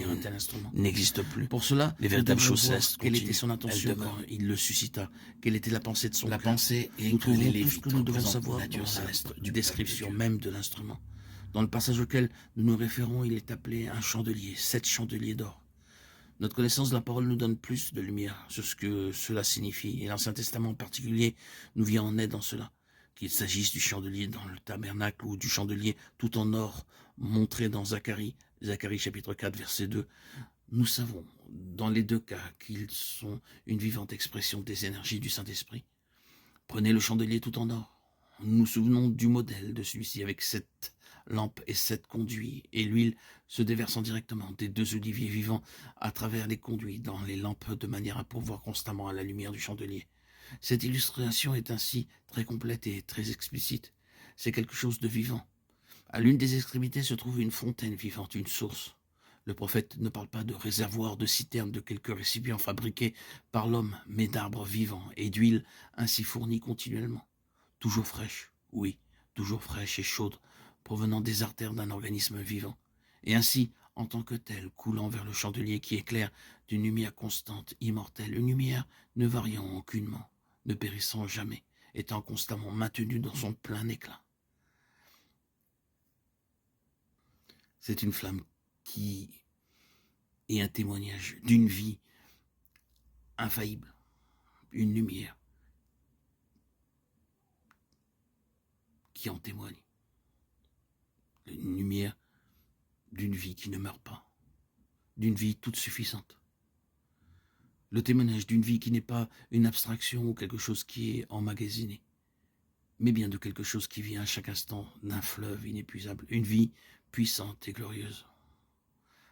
obtenir un tel instrument. n'existe plus. Pour cela, Les nous véritables devons choses voir célestes quelle continuent. était son intention Elles demeurent. quand il le suscita, quelle était la pensée de son La cœur. pensée est Nous que les trouvons tout ce Lévites que nous devons représentent savoir la dans nature la céleste du description peuple de Dieu. même de l'instrument. Dans le passage auquel nous nous référons, il est appelé un chandelier, 7 chandeliers d'or. Notre connaissance de la parole nous donne plus de lumière sur ce que cela signifie, et l'Ancien Testament en particulier nous vient en aide dans cela. Qu'il s'agisse du chandelier dans le tabernacle ou du chandelier tout en or montré dans Zacharie chapitre 4 verset 2, nous savons dans les deux cas qu'ils sont une vivante expression des énergies du Saint-Esprit. Prenez le chandelier tout en or. Nous nous souvenons du modèle de celui-ci avec 7 lampes et 7 conduits, et l'huile se déversant directement des 2 oliviers vivants à travers les conduits dans les lampes de manière à pourvoir constamment à la lumière du chandelier. Cette illustration est ainsi très complète et très explicite. C'est quelque chose de vivant. À l'une des extrémités se trouve une fontaine vivante, une source. Le prophète ne parle pas de réservoir, de citerne, de quelques récipients fabriqués par l'homme, mais d'arbres vivants et d'huile ainsi fournie continuellement. Toujours fraîche, oui, toujours fraîche et chaude, provenant des artères d'un organisme vivant, et ainsi, en tant que telle, coulant vers le chandelier qui éclaire d'une lumière constante, immortelle, une lumière ne variant aucunement, ne périssant jamais, étant constamment maintenue dans son plein éclat. C'est une flamme qui est un témoignage d'une vie infaillible, une lumière qui en témoigne, une lumière d'une vie qui ne meurt pas, d'une vie toute suffisante. Le témoignage d'une vie qui n'est pas une abstraction ou quelque chose qui est emmagasiné, mais bien de quelque chose qui vient à chaque instant d'un fleuve inépuisable, une vie puissante et glorieuse.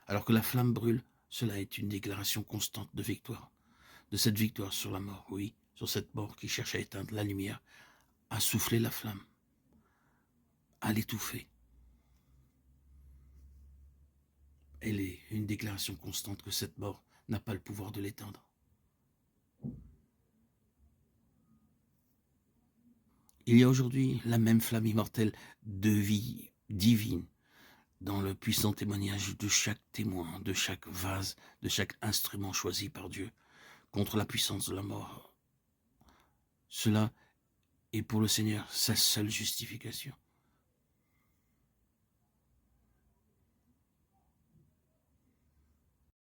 Alors que la flamme brûle, cela est une déclaration constante de victoire, de cette victoire sur la mort, oui, sur cette mort qui cherche à éteindre la lumière, à souffler la flamme, à l'étouffer. Elle est une déclaration constante que cette mort n'a pas le pouvoir de l'éteindre. Il y a aujourd'hui la même flamme immortelle de vie divine dans le puissant témoignage de chaque témoin, de chaque vase, de chaque instrument choisi par Dieu contre la puissance de la mort. Cela est pour le Seigneur sa seule justification.